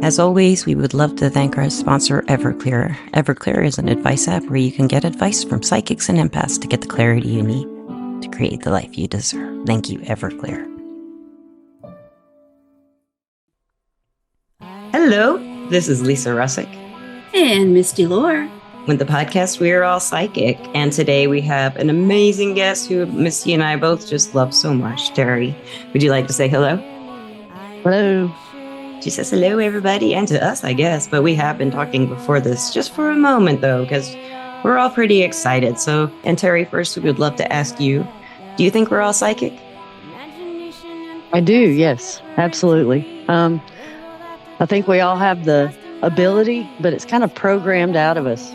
As always, we would love to thank our sponsor, Everclear. Everclear is an advice app where you can get advice from psychics and empaths to get the clarity you need to create the life you deserve. Thank you, Everclear. Hello, this is Lisa Russick. And Misty Lore. With the podcast, We Are All Psychic. And today we have an amazing guest who Misty and I both just love so much, Teri. Would you like to say hello? Hello. She says hello, everybody, and to us, I guess. But we have been talking before this just for a moment, though, because we're all pretty excited. So, and Teri, first, we would love to ask you, do you think we're all psychic? I do, yes, absolutely. I think we all have the ability, but it's kind of programmed out of us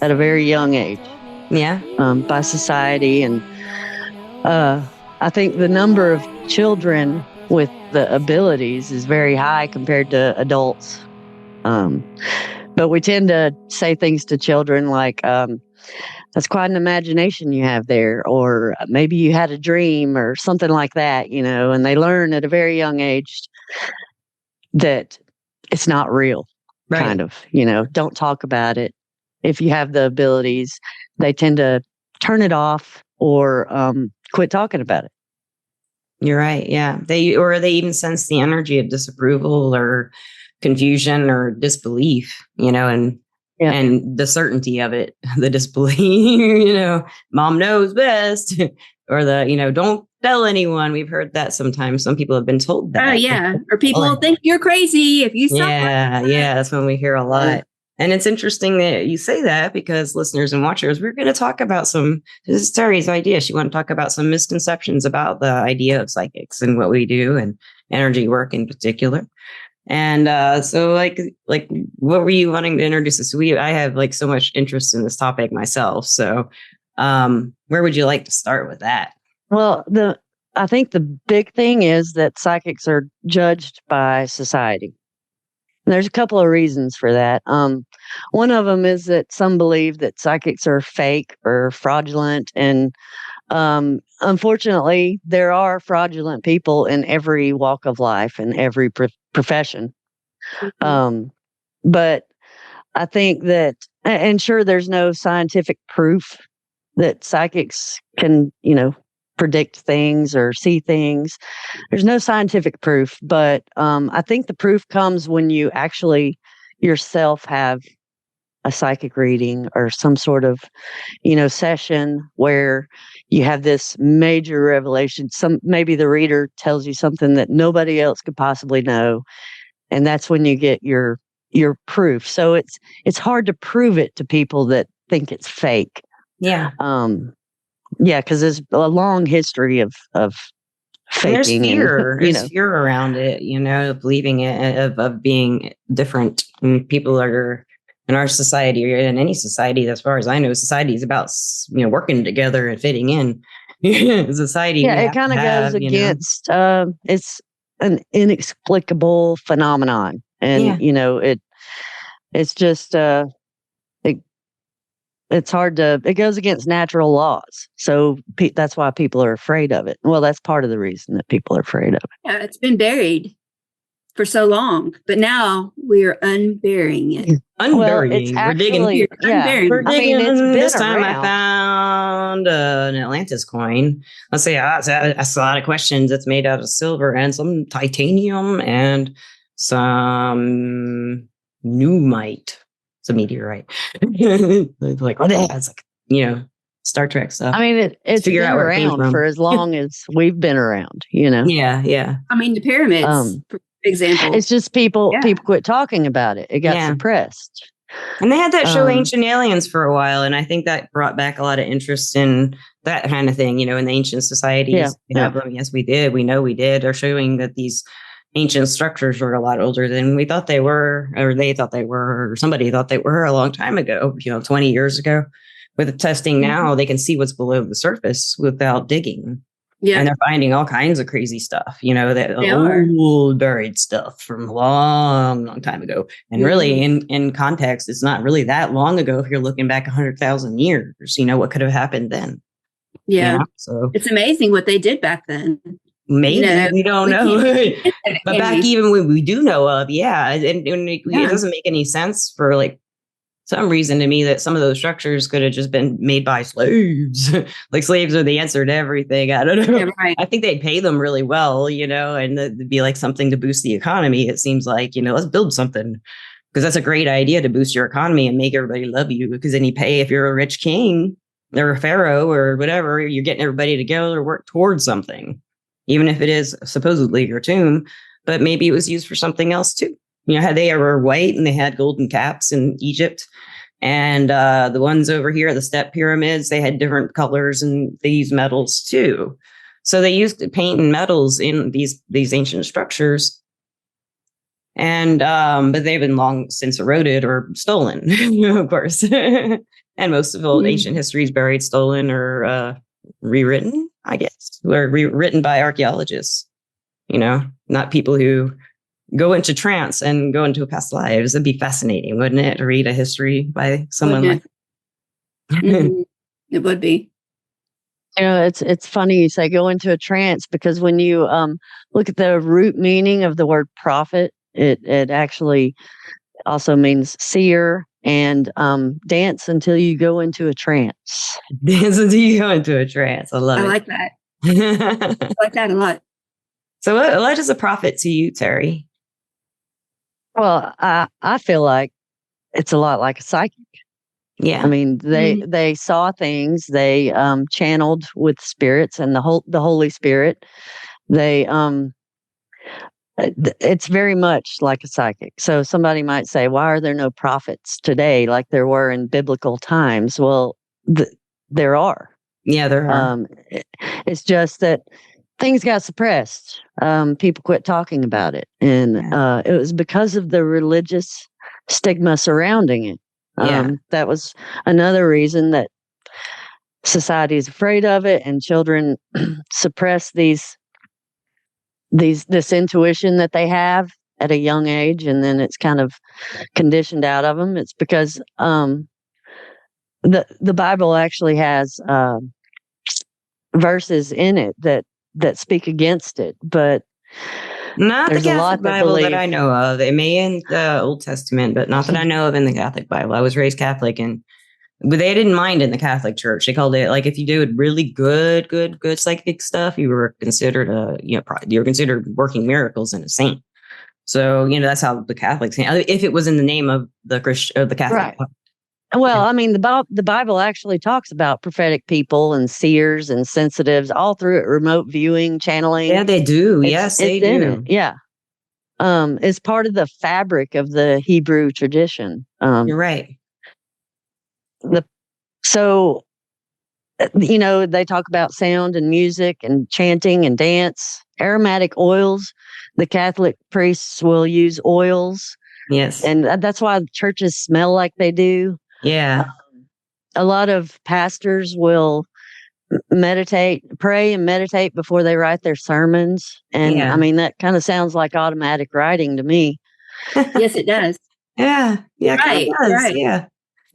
at a very young age. Yeah. By society. And I think the number of children with the abilities is very high compared to adults. But we tend to say things to children like, that's quite an imagination you have there, or maybe you had a dream or something like that, and they learn at a very young age that it's not real, right. Kind of, don't talk about it. If you have the abilities, they tend to turn it off or quit talking about it. You're right. Yeah. They even sense the energy of disapproval or confusion or disbelief, and the certainty of it, the disbelief, mom knows best, or don't tell anyone. We've heard that sometimes. Some people have been told that. Oh, yeah. Or people think you're crazy if you stop. Yeah. That's when we hear a lot. And it's interesting that you say that because listeners and watchers, we're going to talk about this is Teri's idea. She wanted to talk about some misconceptions about the idea of psychics and what we do and energy work in particular. And so like, what were you wanting to introduce us? I have so much interest in this topic myself. So where would you like to start with that? Well, I think the big thing is that psychics are judged by society. And there's a couple of reasons for that. One of them is that some believe that psychics are fake or fraudulent. And unfortunately, there are fraudulent people in every walk of life and every profession. Mm-hmm. But I think that, and sure, there's no scientific proof that psychics can, predict things or see things. There's no scientific proof, but I think the proof comes when you actually yourself have a psychic reading or some sort of, session where you have this major revelation. Maybe the reader tells you something that nobody else could possibly know, and that's when you get your proof. So it's hard to prove it to people that think it's fake. Yeah. Yeah, because there's a long history of faking. There's fear. There's fear around it, believing it, of being different. And people are in our society or in any society, as far as I know, society is about working together and fitting in. Society. Yeah, it kind of goes against. It's an inexplicable phenomenon, and it's just it's hard it goes against natural laws. So that's why people are afraid of it. Well, that's part of the reason that people are afraid of it. Yeah, it's been buried for so long, but now we are unburying it. Unburying. Well, we're digging. We're digging. It's been this time around. I found an Atlantis coin. Let's say I asked a lot of questions. It's made out of silver and some titanium and some pneumite. It's a meteorite. Like, what the hell? It's like, Star Trek stuff. I mean, it's been around for as long as we've been around, Yeah. I mean, the pyramids, for example. It's just people quit talking about it. It got suppressed. And they had that show Ancient Aliens for a while. And I think that brought back a lot of interest in that kind of thing, in the ancient societies. Yes, we did. We know we did. Are showing that these ancient structures were a lot older than we thought they were, or they thought they were, or somebody thought they were a long time ago, 20 years ago. With the testing now, they can see what's below the surface without digging. Yeah. And they're finding all kinds of crazy stuff, that old buried stuff from a long, long time ago. And really, in context, it's not really that long ago if you're looking back 100,000 years, what could have happened then. Yeah. So it's amazing what they did back then. maybe we don't know. But back even when we do know of, and it doesn't make any sense for like some reason to me that some of those structures could have just been made by slaves. Like slaves are the answer to everything. I don't know. Yeah, right. I think they'd pay them really well, and it'd be like something to boost the economy. It seems like, let's build something, because that's a great idea to boost your economy and make everybody love you, because then you pay, if you're a rich king or a pharaoh or whatever, you're getting everybody together to work towards something, even if it is supposedly your tomb, but maybe it was used for something else too. How they were white and they had golden caps in Egypt. And the ones over here, the step pyramids, they had different colors and they used metals too. So they used paint and metals in these ancient structures. And but they've been long since eroded or stolen, of course. And most of ancient history is buried, stolen, or rewritten, I guess, or rewritten by archaeologists. Not people who go into trance and go into past lives. It'd be fascinating, wouldn't it, to read a history by someone like that? It would be. It's funny you say go into a trance, because when you look at the root meaning of the word prophet, it actually also means seer, and dance until you go into a trance. Dance until you go into a trance. I love it. I like that. I like that a lot. So what is a prophet to you, Teri? Well, I feel like it's a lot like a psychic. Yeah. I mean, they saw things, they channeled with spirits and the Holy Spirit. They it's very much like a psychic. So somebody might say, why are there no prophets today like there were in biblical times? Well, there are. Yeah, there are. It's just that things got suppressed. People quit talking about it. And it was because of the religious stigma surrounding it. That was another reason that society is afraid of it, and children suppress this intuition that they have at a young age, and then it's kind of conditioned out of them. It's because the Bible actually has verses in it that speak against it, but not the Catholic Bible that I know of. It may in the Old Testament, but not that I know of in the Catholic Bible. I was raised Catholic, but they didn't mind in the Catholic Church. They called it, like, if you did really good psychic stuff, you were considered you were considered working miracles and a saint. So that's how the Catholics, if it was in the name of the Catholic. Right. Well, I mean, the Bible actually talks about prophetic people and seers and sensitives all through it. Remote viewing, channeling. Yeah, they do. Yes, they do. Yeah. It's part of the fabric of the Hebrew tradition. You're right. So they talk about sound and music and chanting and dance, aromatic oils. The Catholic priests will use oils. Yes. And that's why churches smell like they do. Yeah. A lot of pastors will pray and meditate before they write their sermons. And I mean, that kind of sounds like automatic writing to me. Yes, it does. Yeah. Yeah. Right. It does. Right. Yeah.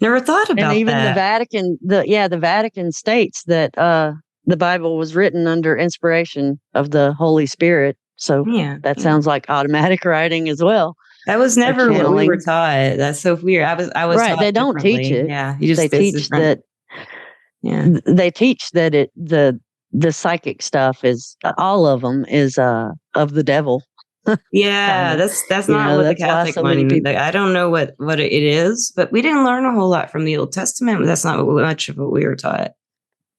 Never thought about that. And even the Vatican, the Vatican states that the Bible was written under inspiration of the Holy Spirit. So that sounds like automatic writing as well. That was never what we were taught. That's so weird. I was right. They don't teach it. Yeah, they teach that. Yeah, they teach that the psychic stuff is all of them is of the devil. Yeah, that's not what the Catholic one. I don't know what it is, but we didn't learn a whole lot from the Old Testament. That's not much of what we were taught.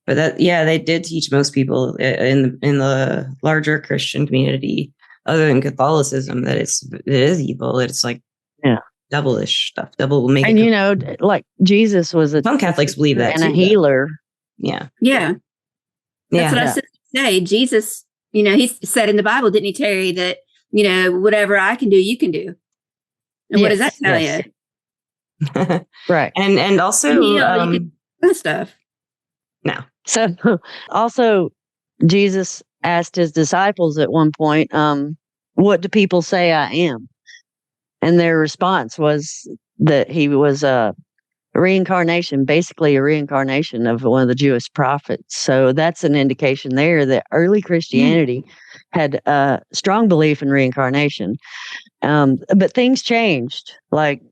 But they did teach most people in the larger Christian community, other than Catholicism, that it is evil. It's like devilish stuff. Devil will make it. And like Jesus was some Catholics believe that and too, a healer. Yeah. That's what I was say. Jesus, he said in the Bible, didn't he, Teri, that whatever I can do, you can do. And what does that tell you? Right. And also stuff. No. So also Jesus asked his disciples at one point, what do people say I am? And their response was that he was reincarnation, basically a reincarnation of one of the Jewish prophets. So that's an indication there that early Christianity had a strong belief in reincarnation. But things changed. Like,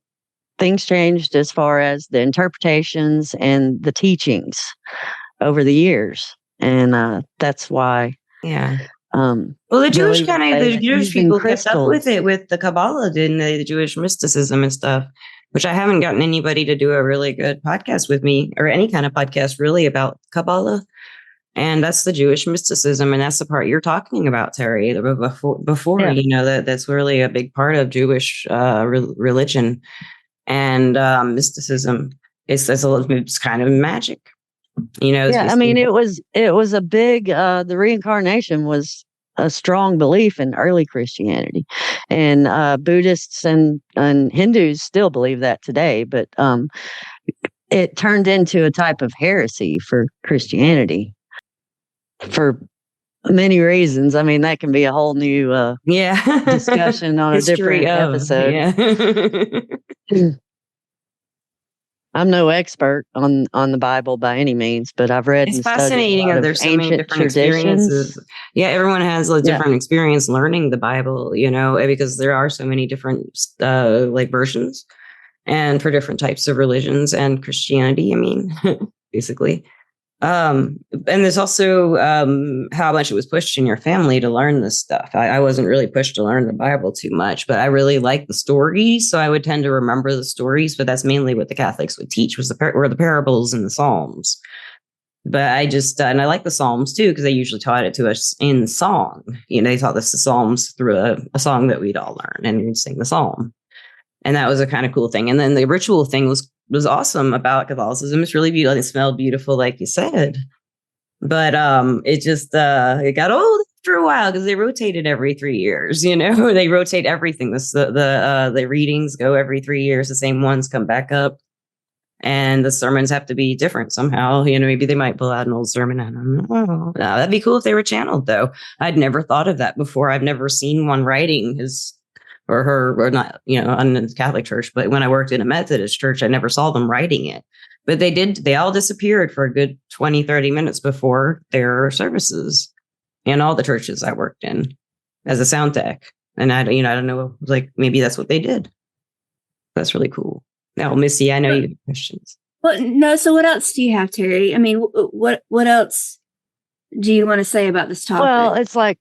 things changed as far as the interpretations and the teachings over the years. And that's why. Yeah. Well, the Jewish people kept up with it with the Kabbalah, didn't they? The Jewish mysticism and stuff, which I haven't gotten anybody to do a really good podcast with me, or any kind of podcast really, about Kabbalah. And that's the Jewish mysticism, and that's the part you're talking about, Teri. Before that's really a big part of Jewish religion and mysticism. It's kind of magic. I mean, it was a big, the reincarnation was a strong belief in early Christianity, and Buddhists and Hindus still believe that today, but it turned into a type of heresy for Christianity for many reasons. I mean, that can be a whole new discussion on a different episode. Yeah. I'm no expert on the Bible by any means, but I've read. It's fascinating that there's so many different experiences. Yeah, everyone has a different experience learning the Bible, because there are so many different versions, and for different types of religions and Christianity. I mean, basically. And there's also how much it was pushed in your family to learn this stuff. I wasn't really pushed to learn the Bible too much, but I really liked the stories, so I would tend to remember the stories. But that's mainly what the Catholics would teach were the parables and the Psalms. But I just and I like the Psalms too, because they usually taught it to us in song. They taught us the Psalms through a song that we'd all learn, and we'd sing the Psalm. And that was a kind of cool thing. And then the ritual thing was awesome about Catholicism. It's really beautiful. It smelled beautiful, like you said. But it just it got old after a while, because they rotated every 3 years. They rotate everything. The readings go every 3 years. The same ones come back up, and the sermons have to be different somehow. Maybe they might pull out an old sermon. I don't know. That'd be cool if they were channeled, though. I'd never thought of that before. I've never seen one writing his or her, or not, on the Catholic church, but when I worked in a Methodist church, I never saw them writing it. But they all disappeared for a good 20, 30 minutes before their services in all the churches I worked in as a sound tech. And I don't know, like, maybe that's what they did. That's really cool. Now, Missy, I know you have questions. Well, no. So what else do you have, Teri? I mean, what else do you want to say about this topic? Well, it's like,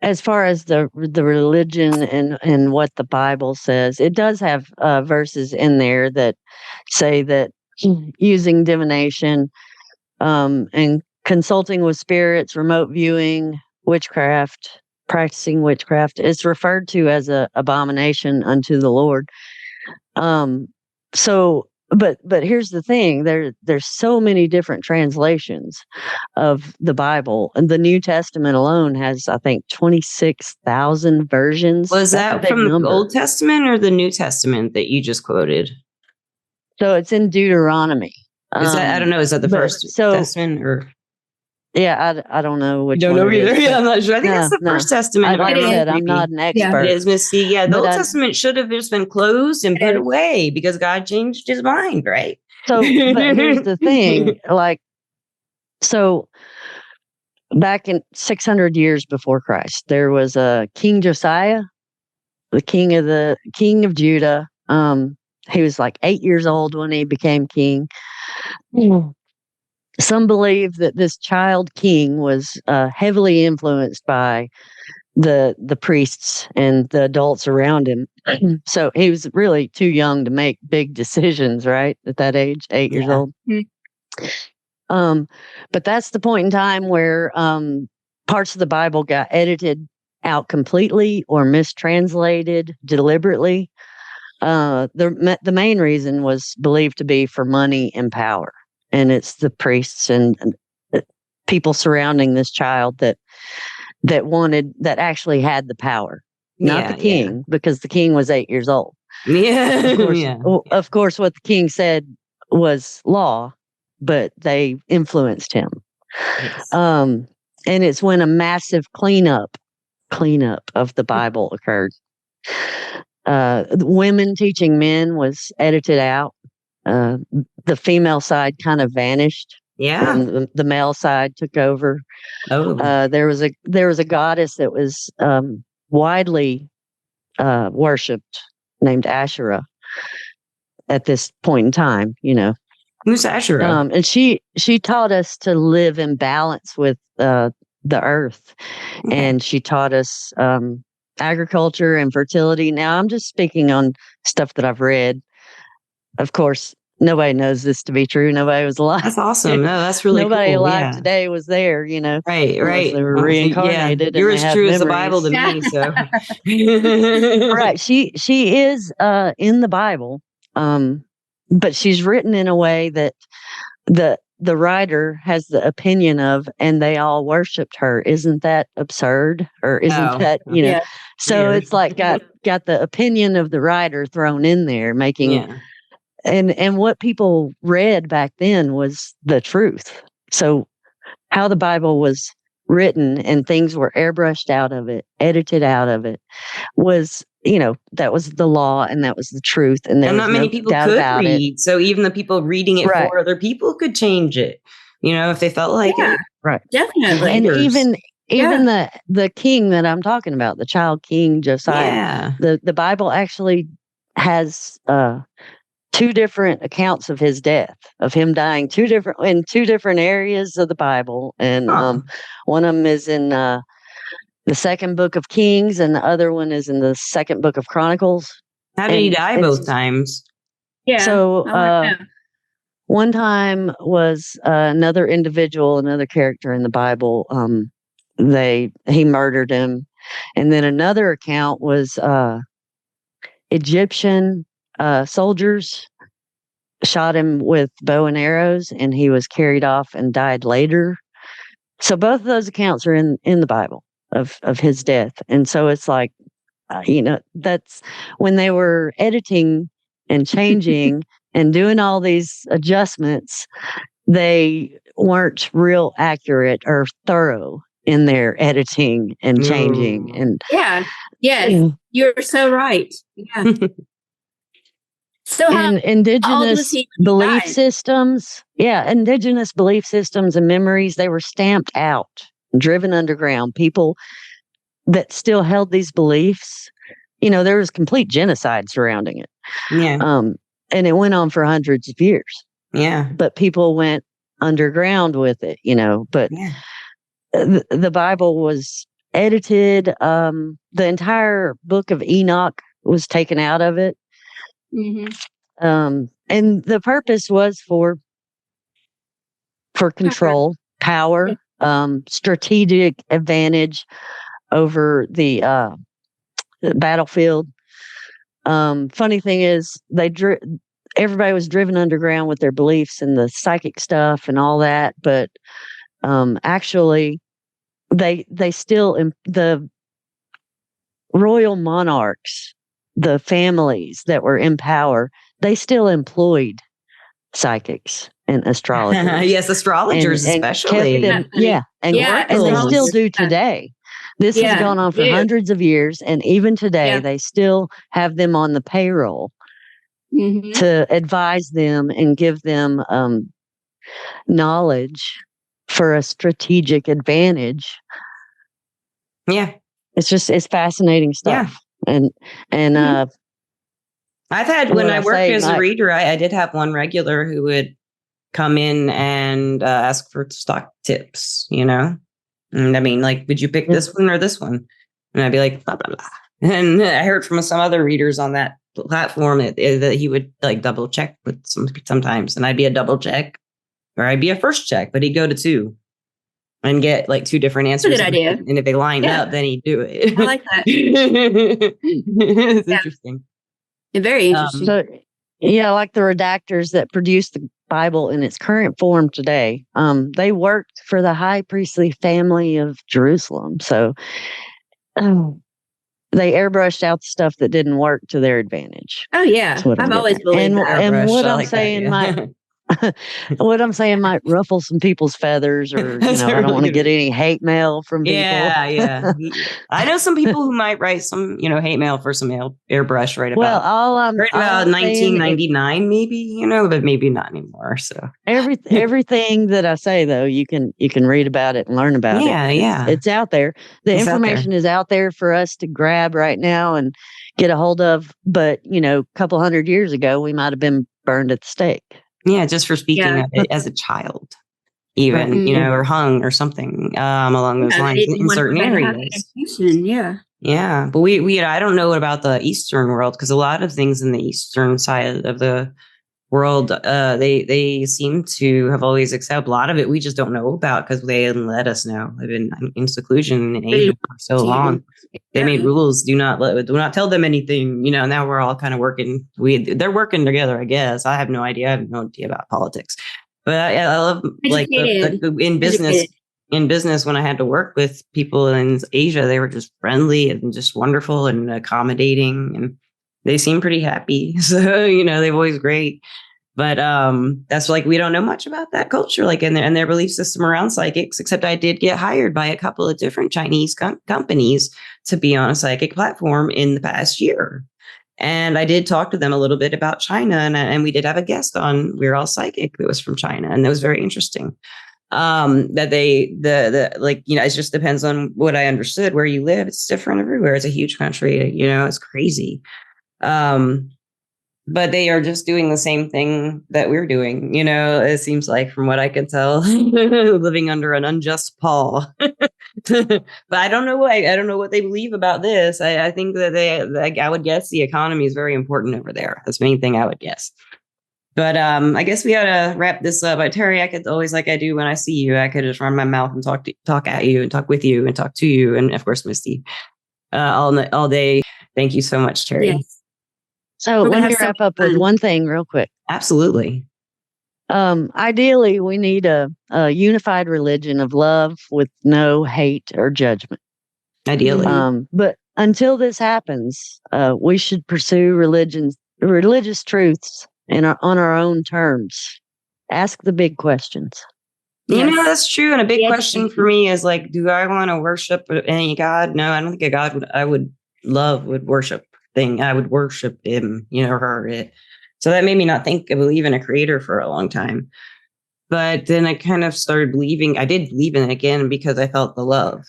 as far as the religion and what the Bible says, it does have verses in there that say that using divination and consulting with spirits, remote viewing, witchcraft, practicing witchcraft is referred to as an abomination unto the Lord. But here's the thing: there's so many different translations of the Bible, and the New Testament alone has, I think, 26,000 versions. Was that from the Old Testament or the New Testament that you just quoted? So it's in Deuteronomy. Is that, I don't know. Is that the First Testament or? Yeah, I don't know which. Don't know either. Yeah, I'm not sure. I think that's the First Testament. I'm not an expert. It is, Missy. Yeah, the Old Testament should have just been closed and put away because God changed His mind, right? So, but here's the thing: so back in 600 years before Christ, there was a King Josiah, the king of Judah. He was like 8 years old when he became king. Some believe that this child king was heavily influenced by the priests and the adults around him. So he was really too young to make big decisions, right? At that age, 8 years old. Mm-hmm. But that's the point in time where parts of the Bible got edited out completely or mistranslated deliberately. The main reason was believed to be for money and power. And it's the priests and people surrounding this child that actually had the power, not the king, because the king was 8 years old. Yeah, of course, what the king said was law, but they influenced him. Yes. And it's when a massive cleanup of the Bible occurred. Women teaching men was edited out. the female side kind of vanished. Yeah. And the male side took over. Oh. There was a goddess that was widely worshipped named Asherah at this point in time, Who's Asherah? and she taught us to live in balance with the earth. Okay. And she taught us agriculture and fertility. Now I'm just speaking on stuff that I've read. Of course, nobody knows this to be true. Nobody was alive. That's awesome. No, that's really nobody cool. alive today was there, Right, right. They were reincarnated. Yeah. You're as true as the memories. Bible to me, so. Right. She is in the Bible, but she's written in a way that the writer has the opinion of, and they all worshipped her. Isn't that absurd? Or isn't that, Yeah. So Weird. it's like got the opinion of the writer thrown in there, making and what people read back then was the truth. So how the Bible was written and things were airbrushed out of it, edited out of it, was, that was the law and that was the truth. And there was not many people could read. So even the people reading it for other people could change it, if they felt like it. Right. Definitely. And even the king that I'm talking about, the child king Josiah, the Bible actually has two different accounts of his death, of him dying in two different areas of the Bible. And one of them is in the second book of Kings, and the other one is in the second book of Chronicles. How did he die both times? Yeah. So one time was another character in the Bible. He murdered him. And then another account was Egyptian soldiers shot him with bow and arrows, and he was carried off and died later. So both of those accounts are in the Bible of his death. And so it's like, that's when they were editing and changing and doing all these adjustments, they weren't real accurate or thorough in their editing and changing. And yes, you're so right. Yeah. So and indigenous belief systems and memories, they were stamped out, driven underground. People that still held these beliefs, there was complete genocide surrounding it. Yeah. And it went on for hundreds of years. Yeah. But people went underground with it, but the Bible was edited. The entire book of Enoch was taken out of it. Mm-hmm. And the purpose was for control, power, strategic advantage over the battlefield. Funny thing is, everybody was driven underground with their beliefs and the psychic stuff and all that, but actually, they still, the royal monarchs, the families that were in power, they still employed psychics and astrologers. Yes, astrologers especially. And they still do today. This has gone on for hundreds of years, and even today they still have them on the payroll to advise them and give them knowledge for a strategic advantage. Yeah. It's fascinating stuff. And I've had, when I worked as a reader, I did have one regular who would come in and ask for stock tips, And I mean, like, would you pick this one or this one? And I'd be like, blah, blah, blah. And I heard from some other readers on that platform that he would like double check with sometimes. And I'd be a double check, or I'd be a first check, but he'd go to two and get like two different answers. That's a good idea. And if they lined up, then he'd do it. I like that. It's interesting. Very interesting. So, like the redactors that produced the Bible in its current form today, they worked for the high priestly family of Jerusalem. So they airbrushed out the stuff that didn't work to their advantage. Oh yeah, I've always believed that. And what I'm saying, what I'm saying might ruffle some people's feathers, or I don't want to get any hate mail from people. Yeah. I know some people who might write some, hate mail for some airbrush right about. Well, all I'm right about 1999, maybe, but maybe not anymore. So everything that I say, though, you can read about it and learn about it. Yeah. It's out there. The information is out there for us to grab right now and get a hold of. But a couple hundred years ago, we might have been burned at the stake. Yeah, just for speaking of it as a child, even, or hung or something along those lines in certain areas. Yeah. But I don't know about the Eastern world, because a lot of things in the Eastern side of the world, they seem to have always accepted. A lot of it we just don't know about because they didn't let us know. They've been in seclusion in Asia for so long. They made rules: do not tell them anything. Now we're all kind of working. They're working together, I guess. I have no idea. I have no idea about politics, but I love in business. In business, when I had to work with people in Asia, they were just friendly and just wonderful and accommodating, and they seem pretty happy. So, they've always great. But that's we don't know much about that culture, and their belief system around psychics, except I did get hired by a couple of different Chinese companies to be on a psychic platform in the past year. And I did talk to them a little bit about China, and we did have a guest on We're All Psychic that was from China, and that was very interesting. That it just depends on what I understood. Where you live, it's different everywhere. It's a huge country, it's crazy. But they are just doing the same thing that we're doing. It seems like, from what I can tell, living under an unjust paw. But I don't know what they believe about this. I think that I would guess the economy is very important over there. That's the main thing I would guess. But I guess we ought to wrap this up. Teri, I could always, like I do when I see you, I could just run my mouth and talk at you and talk with you and talk to you, and of course Misty, all day. Thank you so much, Teri. Yes. So let me wrap up with one thing real quick. Absolutely. Ideally, we need a unified religion of love with no hate or judgment. Ideally. But until this happens, we should pursue religious truths on our own terms. Ask the big questions. That's true. And a big question for me is do I want to worship any God? No, I don't think a God I would love would worship. I would worship him, or her. So that made me not believe in a creator for a long time. But then I kind of started believing. I did believe in it again because I felt the love.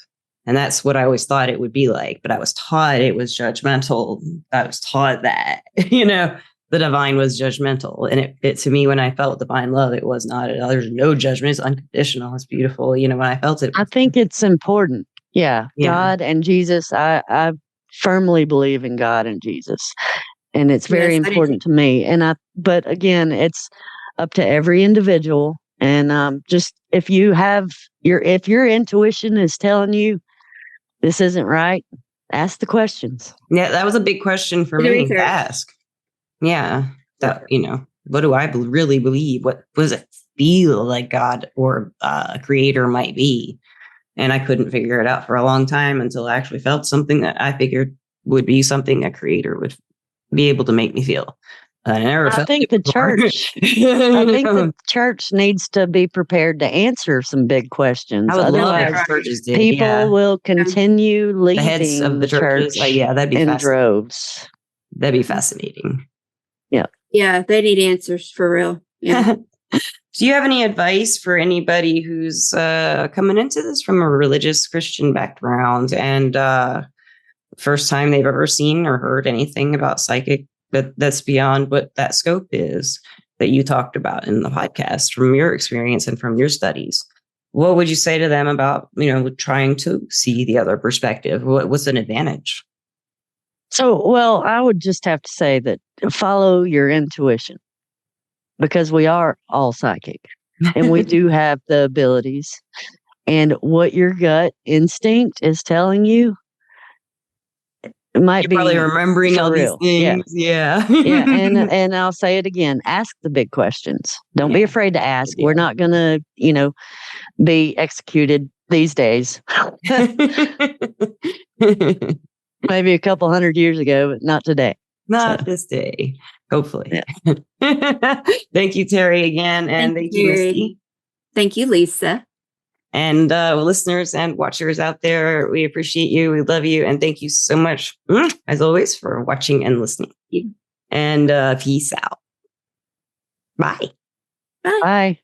And that's what I always thought it would be like. But I was taught it was judgmental. I was taught that, the divine was judgmental. And it to me, when I felt divine love, it was not. There's no judgment. It's unconditional. It's beautiful. When I felt it. I think it's important. Yeah. God and Jesus. I firmly believe in God and Jesus, and it's very important to me. But again, it's up to every individual. And just if your intuition is telling you this isn't right, ask the questions. Yeah, that was a big question for me to ask. Yeah, that what do I really believe? What does it feel like God or a creator might be? And I couldn't figure it out for a long time until I actually felt something that I figured would be something a creator would be able to make me feel. I think the church needs to be prepared to answer some big questions. Otherwise, people will continue leaving the heads of the church. That'd be in droves. That'd be fascinating. Yeah, they need answers for real. Yeah. Do you have any advice for anybody who's coming into this from a religious Christian background and first time they've ever seen or heard anything about psychic that's beyond what that scope is that you talked about in the podcast from your experience and from your studies? What would you say to them about, trying to see the other perspective? What's an advantage? So, well, I would just have to say that follow your intuition, because we are all psychic and we do have the abilities, and what your gut instinct is telling you, it might You're be probably remembering all these things. Yeah. And I'll say it again. Ask the big questions. Don't be afraid to ask. We're not going to, be executed these days. Maybe a couple hundred years ago, but not today. Not this day. Hopefully. Yeah. Thank you, Teri, again. And thank you, Misty. Thank you, Lisa. And listeners and watchers out there, we appreciate you. We love you. And thank you so much, as always, for watching and listening. And peace out. Bye. Bye.